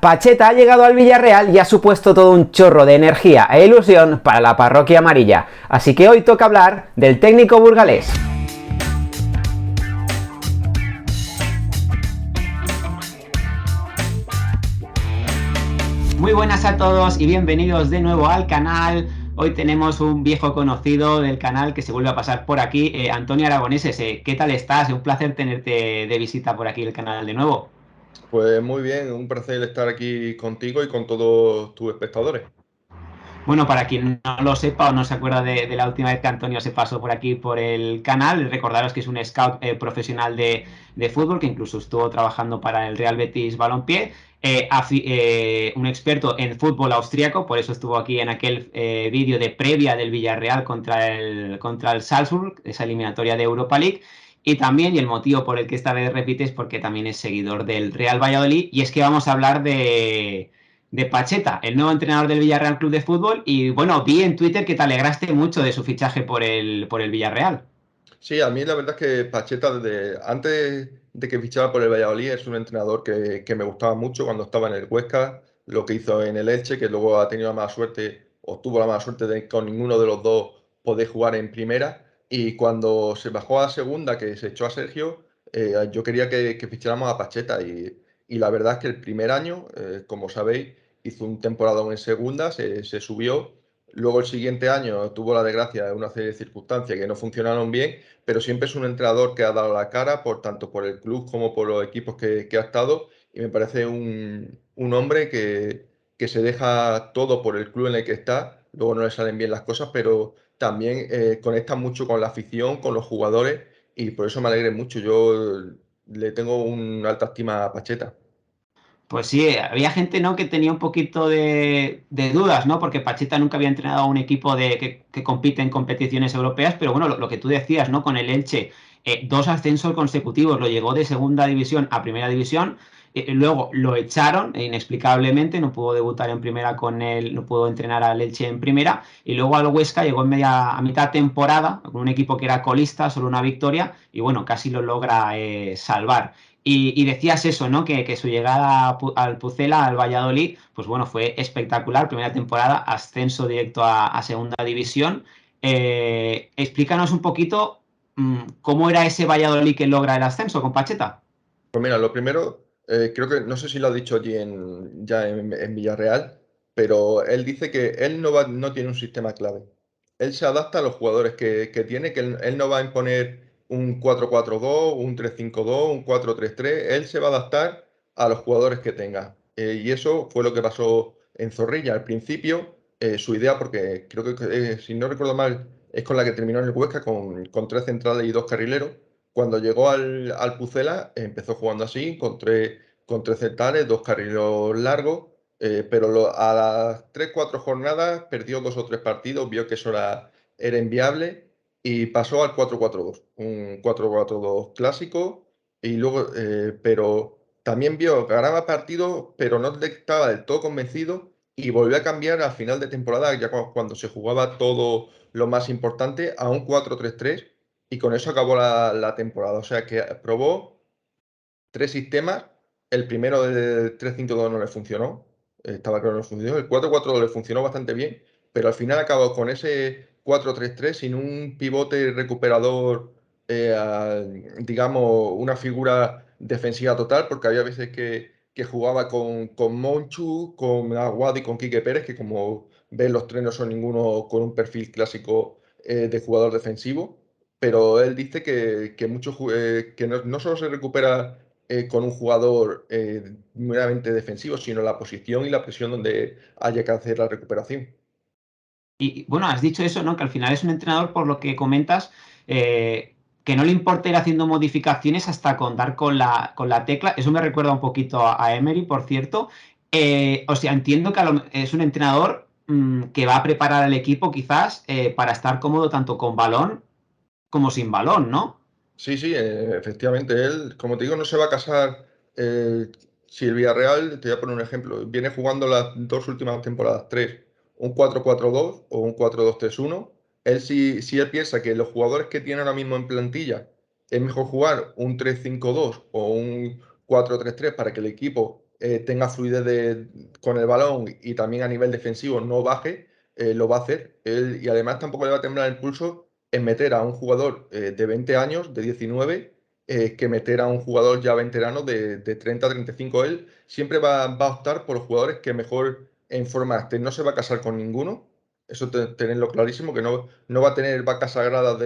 Pacheta ha llegado al Villarreal y ha supuesto todo un chorro de energía e ilusión para la parroquia amarilla. Así que hoy toca hablar del técnico burgalés. Muy buenas a todos y bienvenidos de nuevo al canal. Hoy tenemos un viejo conocido del canal que se vuelve a pasar por aquí, Antonio Aragoneses. ¿Qué tal estás? Un placer tenerte de visita por aquí el canal de nuevo. Pues muy bien, un placer estar aquí contigo y con todos tus espectadores. Bueno, para quien no lo sepa o no se acuerda de la última vez que Antonio se pasó por aquí por el canal, recordaros que es un scout profesional de fútbol, que incluso estuvo trabajando para el Real Betis Balompié, un experto en fútbol austríaco, por eso estuvo aquí en aquel vídeo de previa del Villarreal contra el Salzburg, esa eliminatoria de Europa League. Y también, y el motivo por el que esta vez repite es porque también es seguidor del Real Valladolid, y es que vamos a hablar de Pacheta, el nuevo entrenador del Villarreal Club de Fútbol. Y bueno, vi en Twitter que te alegraste mucho de su fichaje por el Villarreal. Sí, a mí la verdad es que Pacheta, desde antes de que fichara por el Valladolid, es un entrenador que me gustaba mucho cuando estaba en el Huesca, lo que hizo en el Elche, que luego ha tenido la mala suerte, o tuvo la mala suerte de con ninguno de los dos poder jugar en primera. Y cuando se bajó a segunda, que se echó a Sergio, yo quería que ficháramos a Pacheta. Y la verdad es que el primer año, como sabéis, hizo un temporadón en segunda, se subió. Luego el siguiente año tuvo la desgracia de una serie de circunstancias que no funcionaron bien, pero siempre es un entrenador que ha dado la cara por tanto por el club como por los equipos que ha estado, y me parece un hombre que se deja todo por el club en el que está. Luego no le salen bien las cosas, pero también conecta mucho con la afición, con los jugadores, y por eso me alegré mucho. Yo le tengo una alta estima a Pacheta. Pues sí, había gente, ¿no?, que tenía un poquito de dudas, ¿no? Porque Pacheta nunca había entrenado a un equipo que compite en competiciones europeas, pero bueno, lo que tú decías, ¿no? Con el Elche, dos ascensos consecutivos, lo llegó de segunda división a primera división, luego lo echaron inexplicablemente, no pudo debutar en primera con él, no pudo entrenar al Elche en primera, y luego al Huesca llegó a mitad temporada, con un equipo que era colista, solo una victoria, y bueno, casi lo logra salvar. Y decías eso, ¿no? Que su llegada al Pucela, al Valladolid, pues bueno, fue espectacular. Primera temporada, ascenso directo a segunda división. Explícanos un poquito cómo era ese Valladolid que logra el ascenso con Pacheta. Pues mira, lo primero, creo que no sé si lo ha dicho allí en Villarreal, pero él dice que él no tiene un sistema clave. Él se adapta a los jugadores que tiene, que él no va a imponer un 4-4-2, un 3-5-2, un 4-3-3. Él se va a adaptar a los jugadores que tenga. Y eso fue lo que pasó en Zorrilla. Al principio, su idea, porque creo que, si no recuerdo mal, es con la que terminó en el Huesca, con tres centrales y dos carrileros. Cuando llegó al Pucela, empezó jugando así, con tres centrales, dos carriles largos, pero a las 3 4 jornadas perdió dos o tres partidos, vio que eso era inviable y pasó al 4-4-2, un 4-4-2 clásico, y luego, pero también vio que ganaba partidos, pero no estaba del todo convencido, y volvió a cambiar al final de temporada, ya cuando se jugaba todo lo más importante, a un 4-3-3, y con eso acabó la temporada. O sea que probó tres sistemas. El primero del 3-5-2 no le funcionó. Estaba claro que no funcionó. El 4-4-2 le funcionó bastante bien, pero al final acabó con ese 4-3-3 sin un pivote recuperador, digamos, una figura defensiva total, porque había veces que jugaba con Monchu, con Aguado y con Quique Pérez, que como ven los tres no son ninguno con un perfil clásico de jugador defensivo. Pero él dice que no solo se recupera con un jugador meramente defensivo, sino la posición y la presión donde haya que hacer la recuperación. Y bueno, has dicho eso, ¿no? Que al final es un entrenador, por lo que comentas, que no le importa ir haciendo modificaciones hasta contar con la tecla. Eso me recuerda un poquito a Emery, por cierto. O sea, entiendo que es un entrenador que va a preparar al equipo quizás para estar cómodo tanto con balón como sin balón, ¿no? Sí, sí, efectivamente. Él, como te digo, no se va a casar. eh, si el Villarreal, te voy a poner un ejemplo, viene jugando las dos últimas temporadas, tres, un 4-4-2 o un 4-2-3-1. Él, si él piensa que los jugadores que tiene ahora mismo en plantilla es mejor jugar un 3-5-2 o un 4-3-3 para que el equipo tenga fluidez con el balón y también a nivel defensivo no baje, lo va a hacer. Y además tampoco le va a temblar el pulso en meter a un jugador de 20 años, de 19, que meter a un jugador ya veterano de 30 a 35. Él siempre va a optar por los jugadores que mejor en forma estén. No se va a casar con ninguno. Eso tenerlo clarísimo, que no va a tener vacas sagradas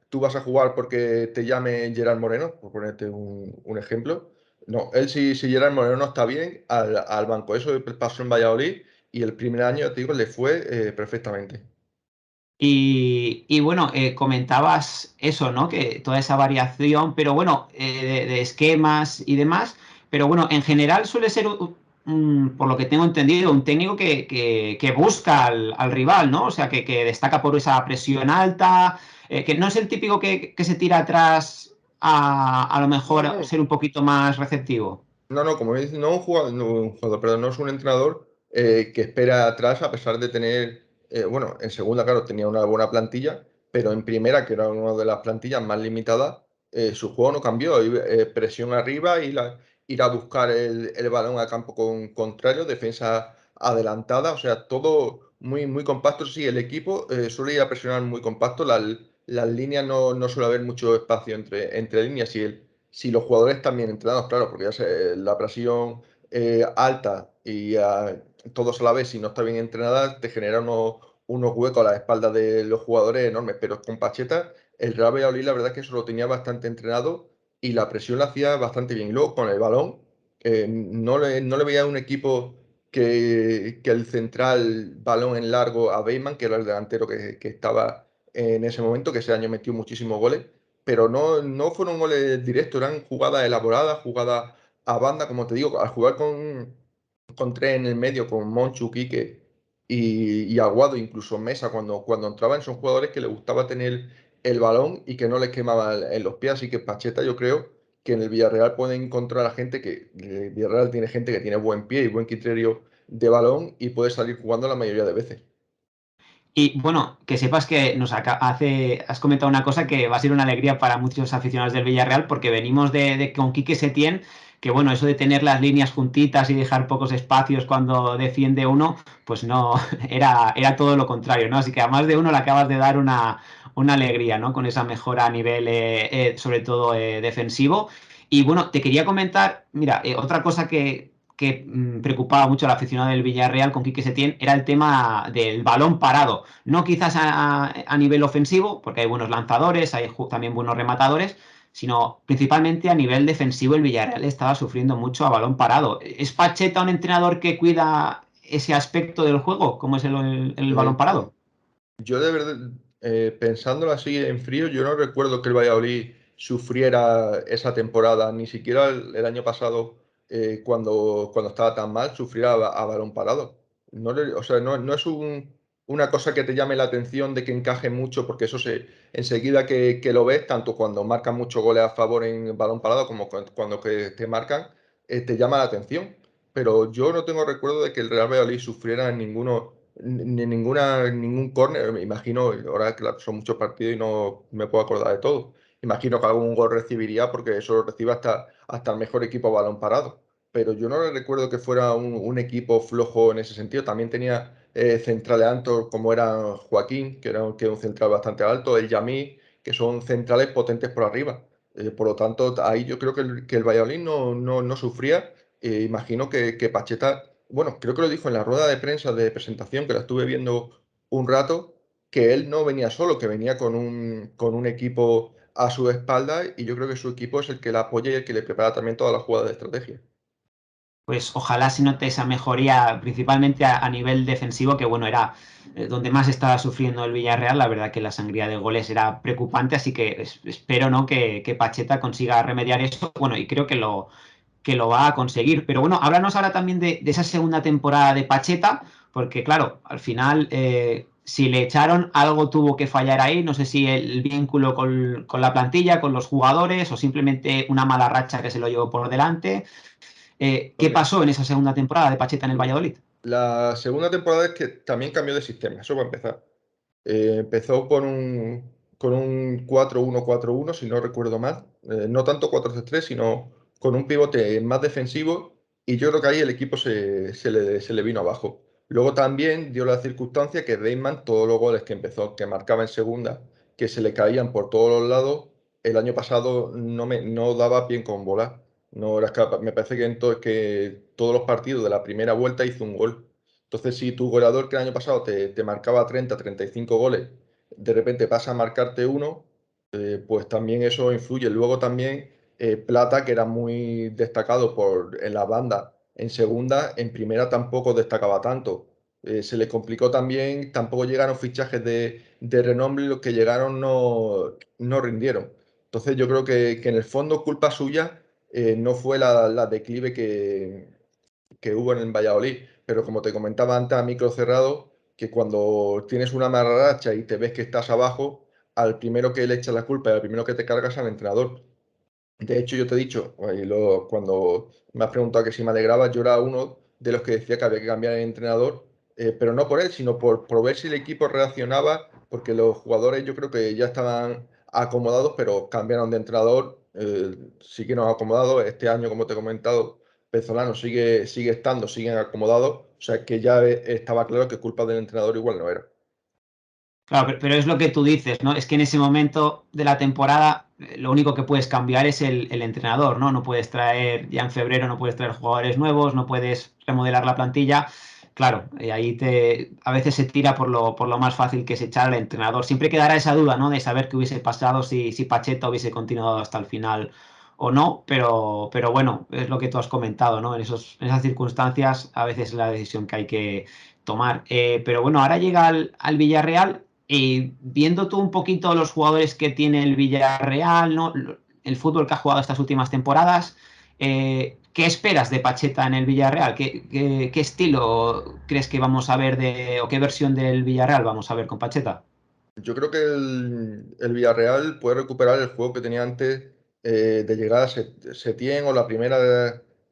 tú vas a jugar porque te llame Gerard Moreno, por ponerte un ejemplo. No, él si Gerard Moreno no está bien, al banco. Eso pasó en Valladolid y el primer año, te digo, le fue perfectamente. Y bueno, comentabas eso, ¿no? Que toda esa variación, pero bueno, de esquemas y demás, pero bueno, en general suele ser, por lo que tengo entendido, un técnico que busca al rival, ¿no? O sea, que destaca por esa presión alta, que no es el típico que se tira atrás a lo No, mejor no, ser un poquito más receptivo. no, como dices, no un jugador, perdón, no es un entrenador que espera atrás a pesar de tener, bueno, en segunda, claro, tenía una buena plantilla, pero en primera, que era una de las plantillas más limitadas, su juego no cambió. Presión arriba, ir a buscar el balón a campo contrario, defensa adelantada, o sea, todo muy, muy compacto. Sí, el equipo suele ir a presionar muy compacto, las líneas no suele haber mucho espacio entre líneas y si los jugadores están bien entrenados, claro, porque la presión alta y todos a la vez, si no está bien entrenada, te genera unos huecos a la espalda de los jugadores enormes. Pero con Pacheta, el Real Valladolid, la verdad es que eso lo tenía bastante entrenado y la presión la hacía bastante bien. Y luego con el balón, no le veía un equipo que el central balón en largo a Bateman, que era el delantero que estaba en ese momento, que ese año metió muchísimos goles, pero no fueron goles directos, eran jugadas elaboradas, jugadas a banda, como te digo, al jugar con tres en el medio, con Monchu, Quique y Aguado, incluso Mesa, cuando entraban, son jugadores que les gustaba tener el balón y que no les quemaba en los pies, así que Pacheta yo creo que en el Villarreal pueden encontrar a gente el Villarreal tiene gente que tiene buen pie y buen criterio de balón y puede salir jugando la mayoría de veces. Y bueno, que sepas que has comentado una cosa que va a ser una alegría para muchos aficionados del Villarreal, porque venimos de con Quique Setién, que bueno, eso de tener las líneas juntitas y dejar pocos espacios cuando defiende uno, pues no, era todo lo contrario, ¿no? Así que a más de uno le acabas de dar una alegría, ¿no? Con esa mejora a nivel, sobre todo, defensivo. Y bueno, te quería comentar, mira, otra cosa que preocupaba mucho al aficionado del Villarreal con Quique Setién era el tema del balón parado. No quizás a nivel ofensivo, porque hay buenos lanzadores, hay también buenos rematadores, sino principalmente a nivel defensivo el Villarreal estaba sufriendo mucho a balón parado. ¿Es Pacheta un entrenador que cuida ese aspecto del juego, como es el balón Yo, parado? yo de verdad, pensándolo así en frío, yo no recuerdo que el Valladolid sufriera esa temporada, ni siquiera el año pasado, cuando estaba tan mal, sufriera a balón parado. O sea, no es una cosa que te llame la atención de que encaje mucho, porque enseguida que lo ves, tanto cuando marcan muchos goles a favor en balón parado como cuando que te marcan, te llama la atención. Pero yo no tengo recuerdo de que el Real Valladolid sufriera ningún córner. Me imagino, ahora claro, son muchos partidos y no me puedo acordar de todo. Imagino que algún gol recibiría porque eso lo recibe hasta el mejor equipo a balón parado. Pero yo no le recuerdo que fuera un equipo flojo en ese sentido. También tenía centrales altos como era Joaquín, que era un central bastante alto, el Yamí, que son centrales potentes por arriba. Por lo tanto, ahí yo creo que el Valladolid no sufría. Imagino que Pacheta, bueno, creo que lo dijo en la rueda de prensa de presentación, que la estuve viendo un rato, que él no venía solo, que venía con un equipo a su espalda y yo creo que su equipo es el que la apoya y el que le prepara también todas las jugadas de estrategia. Pues ojalá se note esa mejoría, principalmente a nivel defensivo, que bueno, era donde más estaba sufriendo el Villarreal. La verdad que la sangría de goles era preocupante, así que espero, ¿no? que Pacheta consiga remediar eso. Bueno, y creo que lo va a conseguir. Pero bueno, háblanos ahora también de esa segunda temporada de Pacheta, porque claro, al final, si le echaron, algo tuvo que fallar ahí. No sé si el vínculo con la plantilla, con los jugadores, o simplemente una mala racha que se lo llevó por delante. ¿Qué Hombre, pasó en esa segunda temporada de Pacheta en el Valladolid? la segunda temporada es que también cambió de sistema, eso va a empezar. Empezó con un 4-1-4-1 si no recuerdo mal. No tanto 4-3-3, sino con un pivote más defensivo y yo creo que ahí el equipo se le vino abajo. Luego también dio la circunstancia que Reitman, todos los goles que empezó, que marcaba en segunda, que se le caían por todos los lados, el año pasado no daba bien con volar. No era capaz. Me parece que todos los partidos de la primera vuelta hizo un gol. Entonces, si tu goleador que el año pasado te marcaba 30, 35 goles, de repente pasa a marcarte uno, pues también eso influye. Luego también Plata, que era muy destacado en la banda, en segunda, en primera tampoco destacaba tanto. Se le complicó también, tampoco llegaron fichajes de renombre y los que llegaron no rindieron. Entonces yo creo que en el fondo culpa suya no fue la declive que hubo en el Valladolid, pero como te comentaba antes a micro cerrado, que cuando tienes una mala racha y te ves que estás abajo, al primero que le echas la culpa y al primero que te cargas al entrenador. De hecho, yo te he dicho, cuando me has preguntado que si me alegraba, yo era uno de los que decía que había que cambiar el entrenador, pero no por él, sino por ver si el equipo reaccionaba, porque los jugadores yo creo que ya estaban acomodados, pero cambiaron de entrenador, sí que nos ha acomodado. Este año, como te he comentado, Pezzolano sigue estando, siguen acomodados, o sea que ya estaba claro que culpa del entrenador igual no era. Claro, pero es lo que tú dices, ¿no? Es que en ese momento de la temporada lo único que puedes cambiar es el entrenador, ¿no? No puedes traer, ya en febrero no puedes traer jugadores nuevos, no puedes remodelar la plantilla. Claro, a veces se tira por lo más fácil que es echar al entrenador. Siempre quedará esa duda, ¿no? De saber qué hubiese pasado si Pacheta hubiese continuado hasta el final o no, pero bueno, es lo que tú has comentado, ¿no? En esas circunstancias a veces es la decisión que hay que tomar. Pero bueno, ahora llega al Villarreal. Viendo tú un poquito los jugadores que tiene el Villarreal, ¿no? El fútbol que ha jugado estas últimas temporadas, ¿qué esperas de Pacheta en el Villarreal? ¿Qué estilo crees que vamos a ver o qué versión del Villarreal vamos a ver con Pacheta? Yo creo que el Villarreal puede recuperar el juego que tenía antes de llegar a Setién o la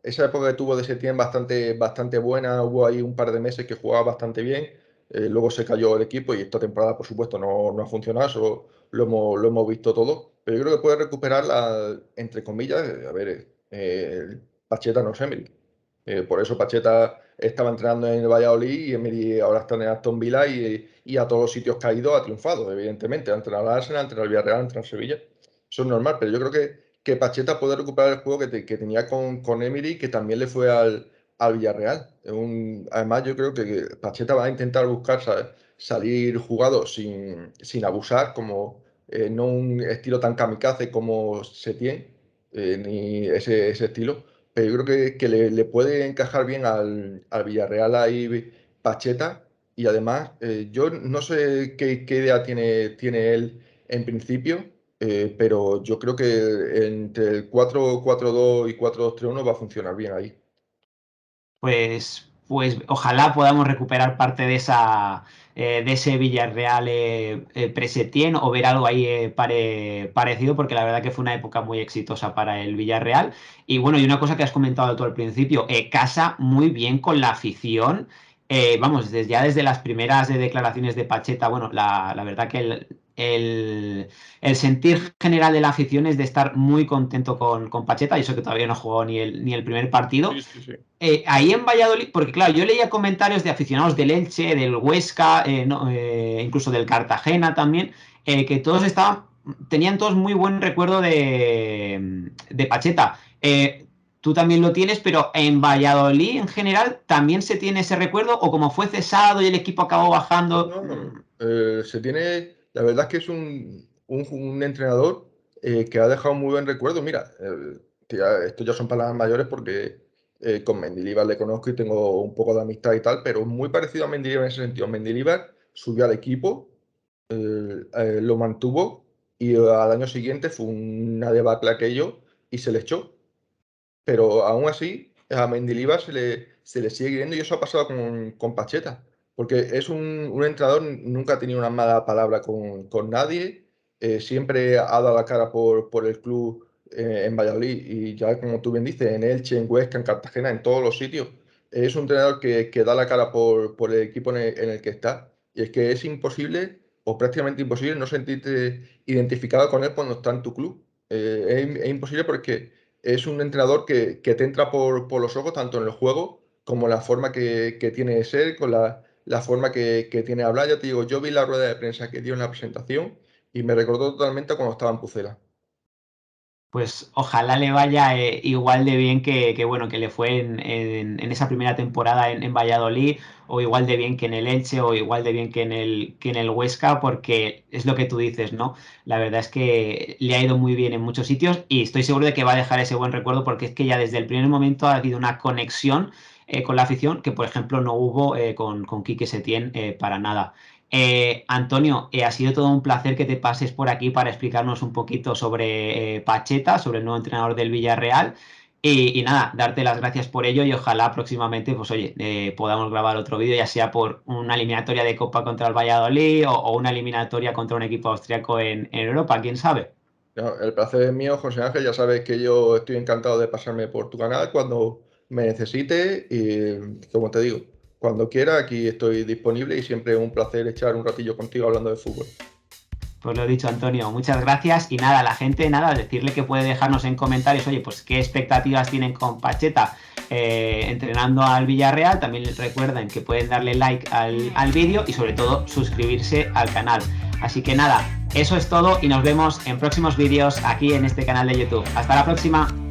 esa época que tuvo de Setién bastante buena, hubo ahí un par de meses que jugaba bastante bien, luego se cayó el equipo y esta temporada por supuesto no ha funcionado, eso lo hemos visto todo, pero yo creo que puede recuperar entre comillas, a ver, Pacheta no es Emery. Por eso Pacheta estaba entrenando en el Valladolid y Emery ahora está en el Aston Villa y a todos los sitios que ha ido ha triunfado, evidentemente. Ha entrenado al Arsenal, ha entrenado al Villarreal, ha entrenado al Sevilla. Eso es normal, pero yo creo que Pacheta puede recuperar el juego que tenía con Emery, que también le fue al Villarreal. Además, yo creo que Pacheta va a intentar buscar salir jugado sin abusar, como no un estilo tan kamikaze como Setién, ni ese estilo, pero yo creo que le puede encajar bien al Villarreal ahí Pacheta. Y además, yo no sé qué idea tiene él en principio, pero yo creo que entre el 4-4-2 y 4-2-3-1 va a funcionar bien ahí. Pues ojalá podamos recuperar parte de ese Villarreal pre-Setién o ver algo ahí parecido, porque la verdad que fue una época muy exitosa para el Villarreal. Y bueno, y una cosa que has comentado tú al principio, casa muy bien con la afición. Vamos, ya desde las primeras declaraciones de Pacheta, bueno, la verdad que el, el sentir general de la afición es de estar muy contento con Pacheta, y eso que todavía no jugó ni el primer partido. Sí, sí, sí. Ahí en Valladolid, porque claro, yo leía comentarios de aficionados del Elche, del Huesca, incluso del Cartagena también, que tenían todos muy buen recuerdo de Pacheta. Tú también lo tienes, pero en Valladolid en general también se tiene ese recuerdo, o como fue cesado y el equipo acabó No, bajando. no, la verdad es que es un entrenador que ha dejado muy buen recuerdo. Mira, esto ya son palabras mayores porque con Mendilibar le conozco y tengo un poco de amistad y tal, pero muy parecido a Mendilibar en ese sentido. Mendilibar subió al equipo, lo mantuvo y al año siguiente fue una debacle aquello y se le echó. Pero aún así, a Mendilibar se le sigue viendo y eso ha pasado con Pacheta, porque es un entrenador, nunca ha tenido una mala palabra con nadie, siempre ha dado la cara por el club en Valladolid y ya como tú bien dices, en Elche, en Huesca, en Cartagena, en todos los sitios. Es un entrenador que da la cara por el equipo en el que está. Y es que es imposible o prácticamente imposible no sentirte identificado con él cuando está en tu club. Es imposible porque es un entrenador que te entra por los ojos, tanto en el juego como la forma que tiene de ser, con la forma que tiene de hablar. Ya te digo, yo vi la rueda de prensa que dio en la presentación y me recordó totalmente a cuando estaba en Pucela. Pues ojalá le vaya igual de bien bueno, que le fue en esa primera temporada en Valladolid, o igual de bien que en el Elche, o igual de bien que en el Huesca, porque es lo que tú dices, ¿no? La verdad es que le ha ido muy bien en muchos sitios y estoy seguro de que va a dejar ese buen recuerdo, porque es que ya desde el primer momento ha habido una conexión con la afición que, por ejemplo, no hubo con Quique Setién para nada. Antonio, ha sido todo un placer que te pases por aquí para explicarnos un poquito sobre Pacheta, sobre el nuevo entrenador del Villarreal. Y nada, darte las gracias por ello y ojalá próximamente, pues oye, podamos grabar otro vídeo, ya sea por una eliminatoria de Copa contra el Valladolid o una eliminatoria contra un equipo austriaco en Europa, quién sabe. No, el placer es mío, José Ángel. Ya sabes que yo estoy encantado de pasarme por tu canal cuando me necesites y, como te digo, cuando quiera, aquí estoy disponible y siempre es un placer echar un ratillo contigo hablando de fútbol. Pues lo dicho, Antonio, muchas gracias. Y nada, la gente, nada, decirle que puede dejarnos en comentarios, oye, pues qué expectativas tienen con Pacheta entrenando al Villarreal. También recuerden que pueden darle like al vídeo y sobre todo suscribirse al canal. Así que nada, eso es todo y nos vemos en próximos vídeos aquí en este canal de YouTube. Hasta la próxima.